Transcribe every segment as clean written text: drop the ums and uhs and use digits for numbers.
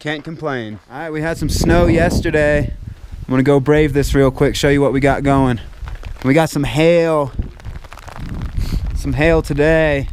Can't complain. All right, we had some snow yesterday. I'm gonna go brave this real quick, show you what we got going. We got some hail. Some hail today.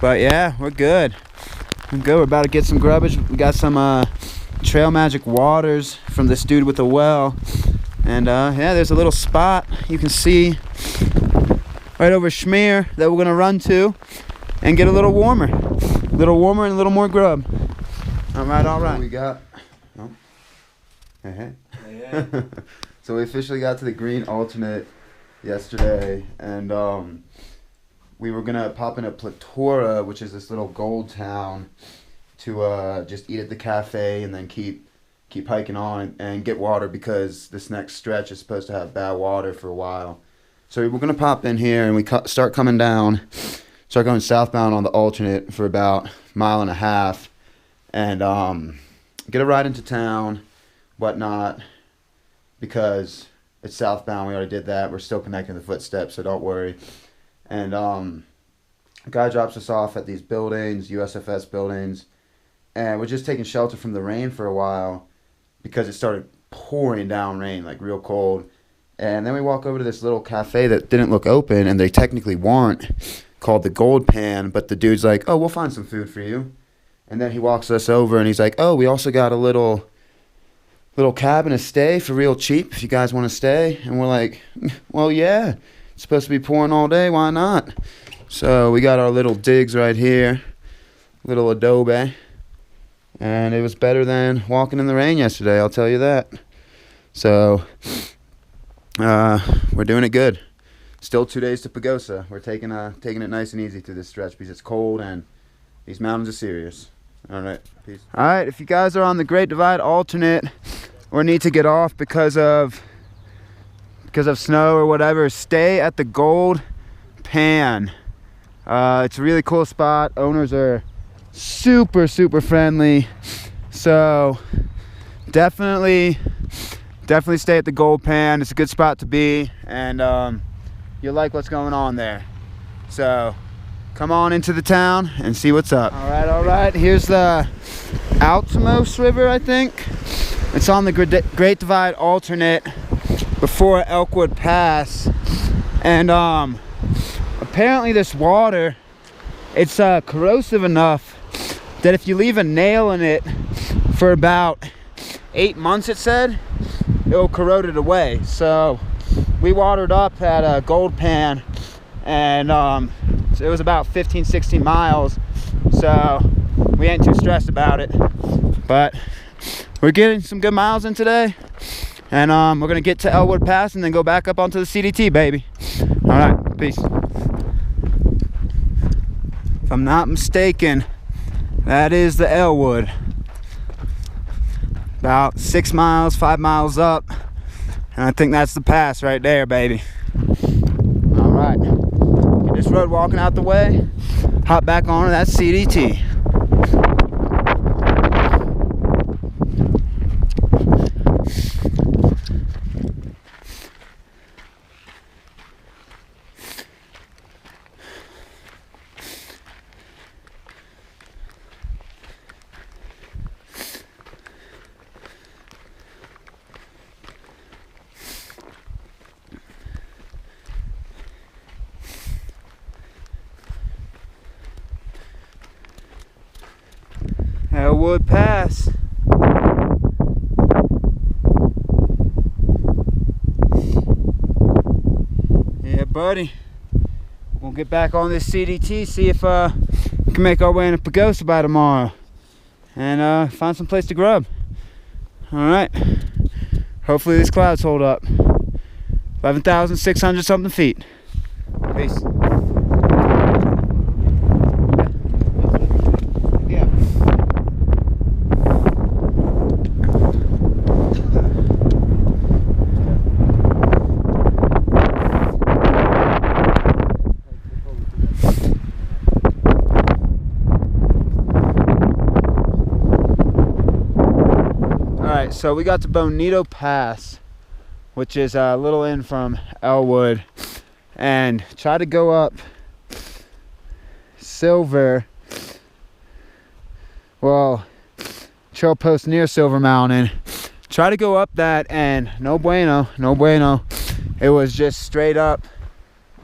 But yeah, we're good. We're good. We're about to get some grubbage. We got some Trail Magic waters from this dude with a well. And yeah, there's a little spot you can see right over Schmear that we're gonna run to and get a little warmer. A little warmer and a little more grub. All right, all right. We got. Oh. Hey. So we officially got to the green alternate yesterday, and we were gonna pop in at Platora, which is this little gold town, to just eat at the cafe and then keep hiking on and get water, because this next stretch is supposed to have bad water for a while. So we're gonna pop in here and we start coming down, start going southbound on the alternate for about 1.5 miles, and get a ride into town, whatnot, because it's southbound. We already did that. We're still connecting the footsteps, so don't worry. And a guy drops us off at these buildings, USFS buildings, and we're just taking shelter from the rain for a while because it started pouring down rain, like real cold. And then we walk over to this little cafe that didn't look open, and they technically weren't, called the Gold Pan, but the dude's like, oh, we'll find some food for you. And then he walks us over and he's like, oh, we also got a little cabin to stay for real cheap if you guys want to stay. And we're like, well, yeah, it's supposed to be pouring all day, why not? So we got our little digs right here, little adobe, and it was better than walking in the rain yesterday, I'll tell you that. So we're doing it good. Still 2 days to Pagosa. We're taking it nice and easy through this stretch because it's cold and these mountains are serious. All right, peace. All right, if you guys are on the Great Divide alternate or need to get off because of snow or whatever, stay at the Gold Pan. It's a really cool spot. Owners are super friendly, so definitely stay at the Gold Pan. It's a good spot to be, and you'll like what's going on there. So come on into the town and see what's up. All right. Here's the Altima River, I think. It's on the Great Divide alternate before Elwood Pass. And apparently this water, it's corrosive enough that if you leave a nail in it for about 8 months, it said, it'll corrode it away. So we watered up at a Gold Pan, and it was about 15-16 miles, so we ain't too stressed about it. But we're getting some good miles in today, and we're gonna get to Elwood Pass and then go back up onto the CDT, baby. All right, peace. If I'm not mistaken, that is the Elwood. About 6 miles, 5 miles up, and I think that's the pass right there, baby. All right. This road walking out the way, hop back on that CDT. Elwood Pass. Yeah, buddy. We'll get back on this CDT, see if we can make our way into Pagosa by tomorrow, and find some place to grub. All right. Hopefully these clouds hold up. 11,600 something feet. Peace. So we got to Benito Pass, which is a little in from Elwood, and try to go up Silver. Well, trail post near Silver Mountain. Try to go up that and no bueno, no bueno. It was just straight up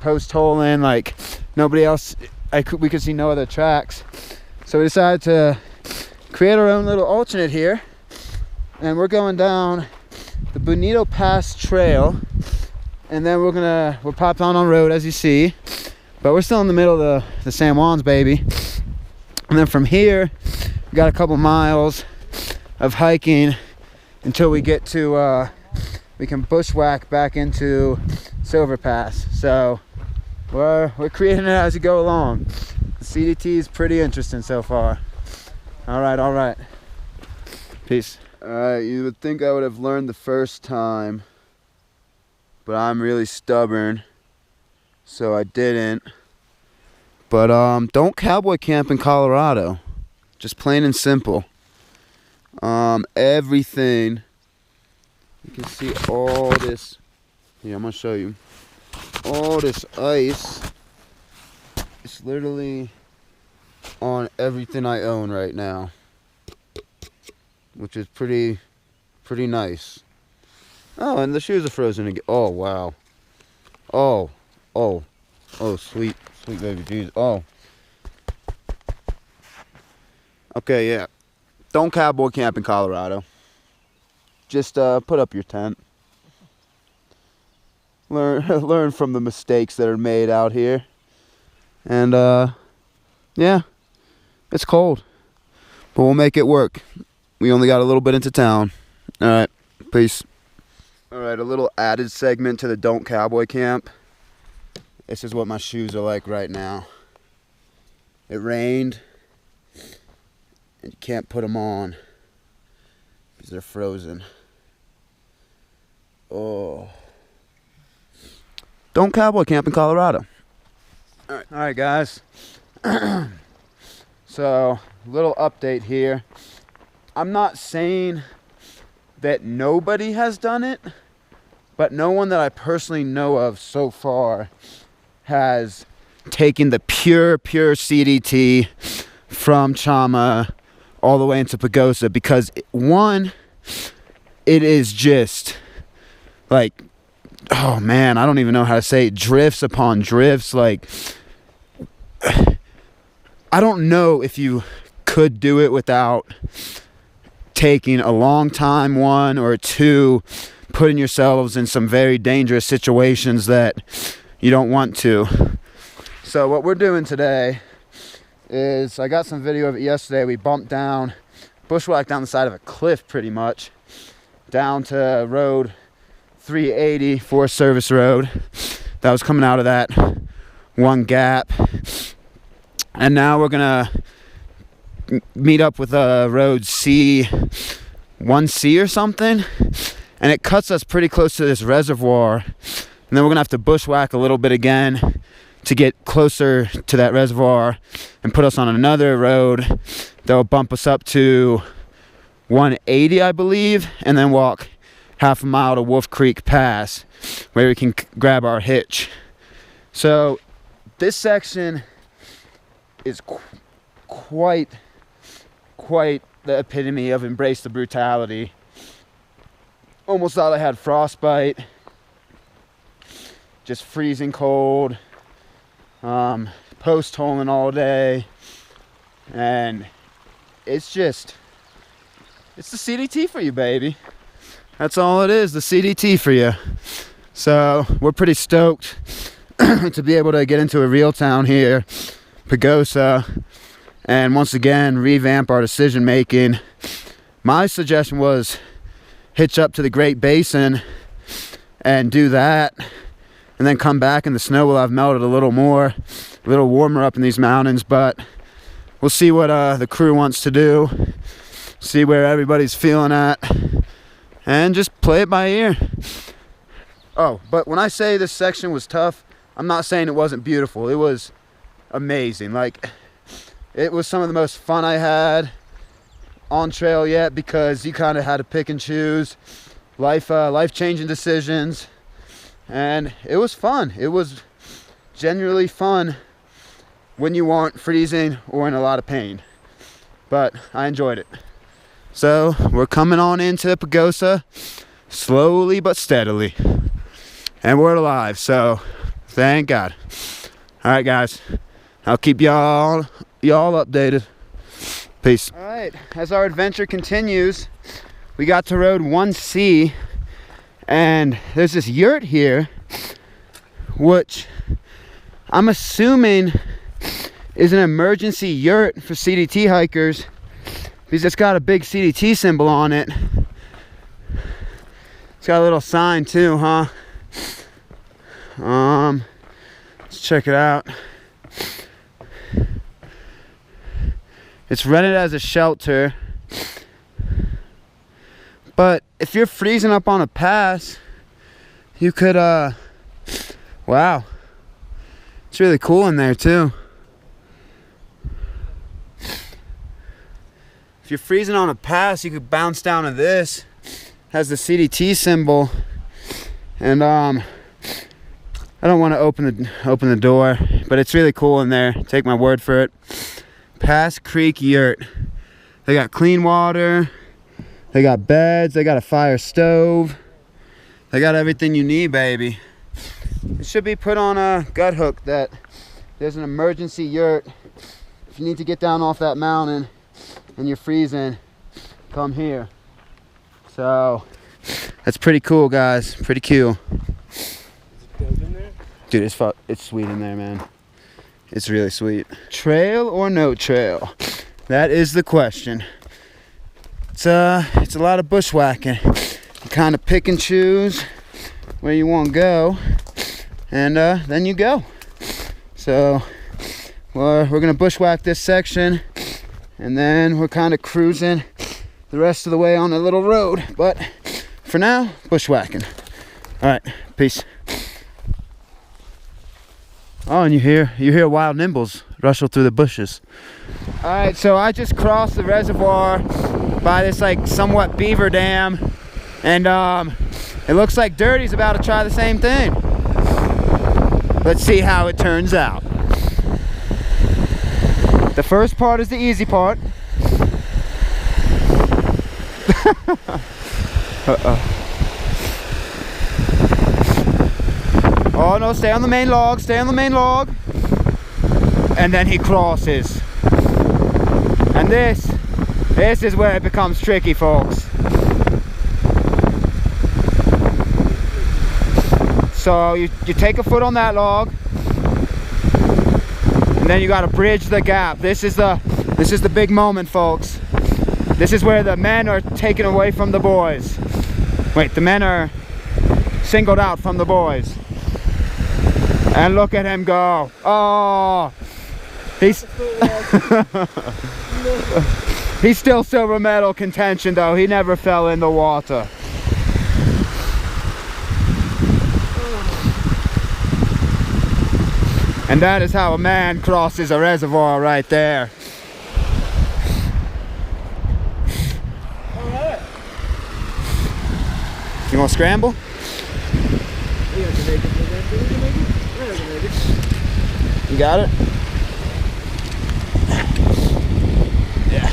post hole in, like nobody else. We could see no other tracks. So we decided to create our own little alternate here. And we're going down the Benito Pass trail. And then we'll pop on road as you see. But we're still in the middle of the San Juans, baby. And then from here, we got a couple miles of hiking until we get to, we can bushwhack back into Silver Pass. So we're creating it as you go along. The CDT is pretty interesting so far. All right. Peace. All right, you would think I would have learned the first time, but I'm really stubborn, so I didn't. But don't cowboy camp in Colorado. Just plain and simple. Everything. You can see all this. Here, I'm gonna show you. All this ice. It's literally on everything I own right now, which is pretty nice. Oh, and the shoes are frozen again. Oh, wow. Oh, sweet baby Jesus. Oh. Okay, yeah. Don't cowboy camp in Colorado. Just put up your tent. Learn from the mistakes that are made out here. And yeah, it's cold, but we'll make it work. We only got a little bit into town. All right, peace. All right, a little added segment to the Don't Cowboy Camp. This is what my shoes are like right now. It rained, and you can't put them on because they're frozen. Oh. Don't cowboy camp in Colorado. All right, guys. So, little update here. I'm not saying that nobody has done it, but no one that I personally know of so far has taken the pure CDT from Chama all the way into Pagosa, because one, it is just like, oh man, I don't even know how to say it, drifts upon drifts. Like, I don't know if you could do it without taking a long time, one, or two, putting yourselves in some very dangerous situations that you don't want to. So what we're doing today is, I got some video of it yesterday. We bumped down, bushwhacked down the side of a cliff pretty much, down to road 380, Forest Service Road. That was coming out of that one gap. And now we're gonna meet up with road C1C or something, and it cuts us pretty close to this reservoir, and then we're gonna have to bushwhack a little bit again to get closer to that reservoir and put us on another road that will bump us up to 180, I believe, and then walk half a mile to Wolf Creek Pass where we can grab our hitch. So this section is quite the epitome of embrace the brutality. Almost thought I had frostbite. Just freezing cold. Post holing all day. And it's the CDT for you, baby. That's all it is, the CDT for you. So we're pretty stoked to be able to get into a real town here, Pagosa, and once again revamp our decision making. My suggestion was hitch up to the Great Basin and do that, and then come back and the snow will have melted a little more, a little warmer up in these mountains. But we'll see what the crew wants to do, see where everybody's feeling at, and just play it by ear. Oh, but when I say this section was tough, I'm not saying it wasn't beautiful. It was amazing. Like, it was some of the most fun I had on trail yet, because you kind of had to pick and choose life-changing decisions, and it was fun. It was genuinely fun when you weren't freezing or in a lot of pain, but I enjoyed it. So we're coming on into Pagosa slowly but steadily. And we're alive, so thank God. All right, guys. I'll keep y'all updated. Peace. All right, as our adventure continues, we got to road 1C, and there's this yurt here, which I'm assuming is an emergency yurt for CDT hikers, because it's got a big CDT symbol on it. It's got a little sign too, huh? Let's check it out. It's rented as a shelter, but if you're freezing up on a pass, you could wow, it's really cool in there too. If you're freezing on a pass, you could bounce down to this. Has the CDT symbol, and I don't want to open the door, but it's really cool in there. Take my word for it. Pass Creek Yurt. They got clean water. They got beds. They got a fire stove. They got everything you need, baby. It should be put on a gut hook that there's an emergency yurt. If you need to get down off that mountain and you're freezing, come here. So that's pretty cool, guys. Pretty cool. Is it dope in there? Dude, it's sweet in there, man. It's really sweet. Trail or no trail? That is the question. It's a lot of bushwhacking. You kind of pick and choose where you want to go, and then you go. So we're gonna bushwhack this section, and then we're kind of cruising the rest of the way on a little road. But for now, bushwhacking. All right, peace. Oh, and you hear wild nimbles rustle through the bushes. All right, so I just crossed the reservoir by this like somewhat beaver dam, and it looks like Dirty's about to try the same thing. Let's see how it turns out. The first part is the easy part. Oh no, stay on the main log, stay on the main log. And then he crosses. And this is where it becomes tricky, folks. So you take a foot on that log, and then you gotta bridge the gap. This is the big moment, folks. This is where the men are taken away from the boys. Wait, the men are singled out from the boys. And look at him go. Oh, he's he's still silver medal contention though. He never fell in the water. And that is how a man crosses a reservoir right there. All right. You want to scramble? You got it? Yeah.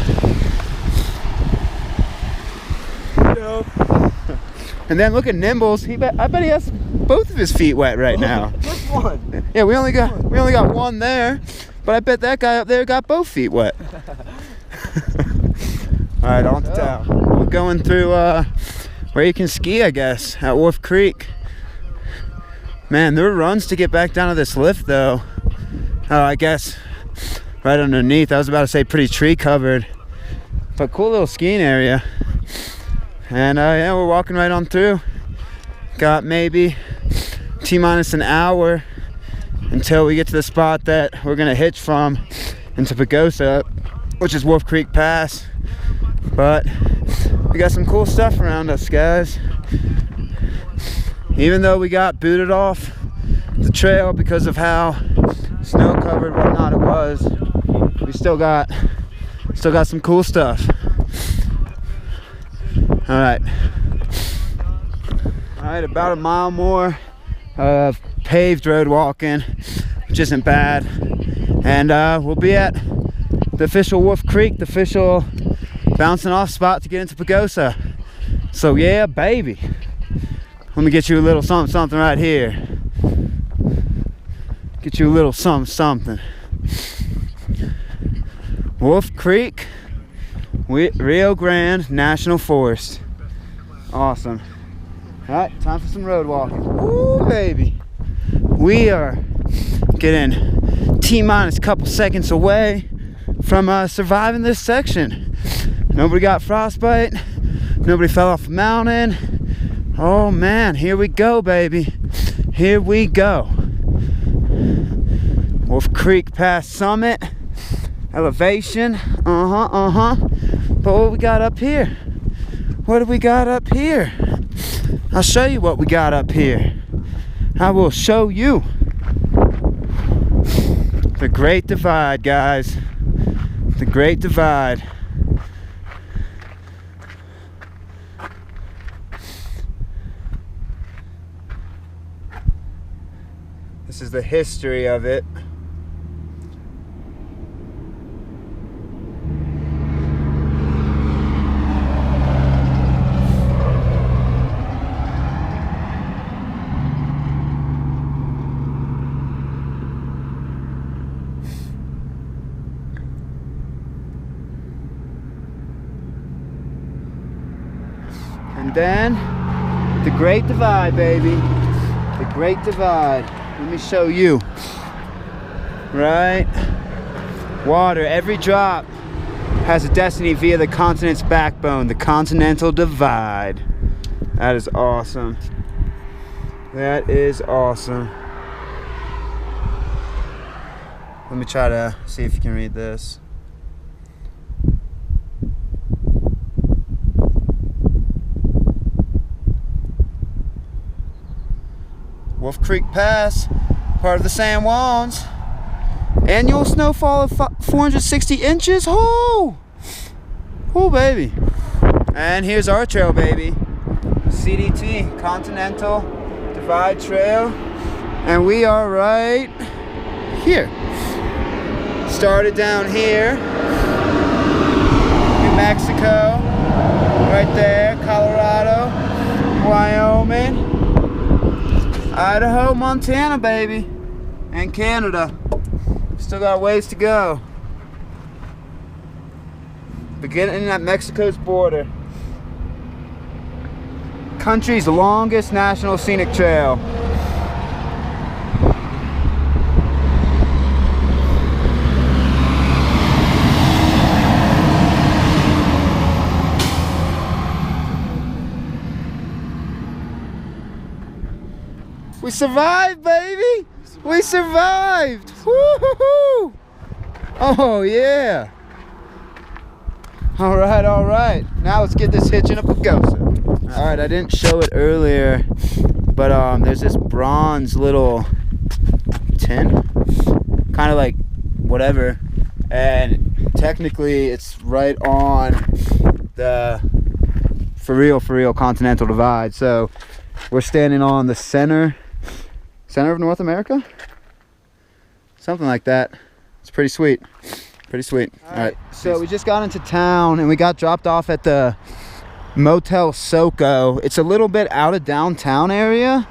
No. And then look at Nimbles. I bet he has both of his feet wet right now. Just one. Yeah, we only got one there, but I bet that guy up there got both feet wet. All right, on to town. We're going through where you can ski, I guess, at Wolf Creek. Man, there are runs to get back down to this lift though. Oh, I guess right underneath. I was about to say pretty tree covered, but cool little skiing area. And yeah, we're walking right on through. Got maybe T-minus an hour until we get to the spot that we're gonna hitch from into Pagosa, which is Wolf Creek Pass. But we got some cool stuff around us, guys. Even though we got booted off the trail because of how snow covered whatnot it was, we still got some cool stuff. All right, about a mile more of paved road walking, which isn't bad, and we'll be at the official Wolf Creek, the official bouncing off spot to get into Pagosa. So yeah, baby. Let me get you a little something, something right here. Get you a little something, something. Wolf Creek, Rio Grande National Forest. Awesome. All right, time for some road walking. Ooh, baby. We are getting T-minus a couple seconds away from surviving this section. Nobody got frostbite. Nobody fell off a mountain. Oh man, here we go, baby. Here we go. Wolf Creek Pass summit. Elevation. But what we got up here? What do we got up here? I'll show you what we got up here. I will show you. The Great Divide, guys. The Great Divide. This is the history of it. And then the Great Divide, baby. The Great Divide. Let me show you. Right? Water, every drop has a destiny via the continent's backbone, the Continental Divide. That is awesome. That is awesome. Let me try to see if you can read this. Wolf Creek Pass, part of the San Juans. Annual snowfall of 460 inches. Oh, oh, baby. And here's our trail, baby. CDT, Continental Divide Trail. And we are right here. Started down here. New Mexico. Right there. Colorado. Wyoming. Idaho, Montana, baby, and Canada. Still got ways to go. Beginning at Mexico's border. Country's longest national scenic trail. We survived, baby! We survived! Woo-hoo-hoo! Oh, yeah! Alright, alright. Now let's get this hitching up Pagosa. Alright, I didn't show it earlier, but there's this bronze little tin. Kind of like whatever. And technically it's right on the for real Continental Divide. So we're standing on the center of North America, something like that. It's pretty sweet, pretty sweet. All right, so we just got into town and we got dropped off at the Motel Soco. It's a little bit out of downtown area,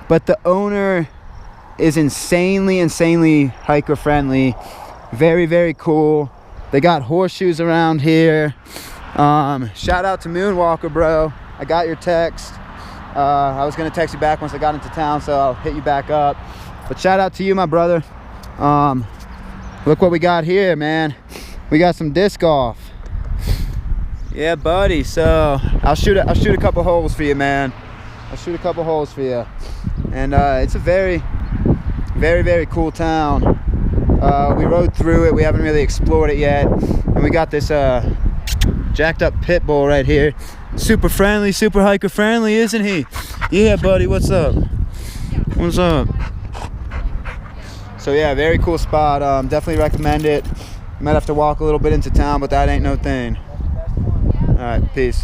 but the owner is insanely hiker friendly. Very cool. They got horseshoes around here. Shout out to Moonwalker, bro. I got your text. I was gonna text you back once I got into town, so I'll hit you back up. But shout out to you, my brother. Look what we got here, man. We got some disc golf. Yeah, buddy. So I'll shoot a couple holes for you, man. I'll shoot a couple holes for you. And it's a very cool town. We rode through it. We haven't really explored it yet. And we got this jacked up pit bull right here. Super friendly, super hiker friendly, isn't he? Yeah, buddy, what's up? What's up? So yeah, very cool spot. Definitely recommend it. You might have to walk a little bit into town, but that ain't no thing. All right, peace.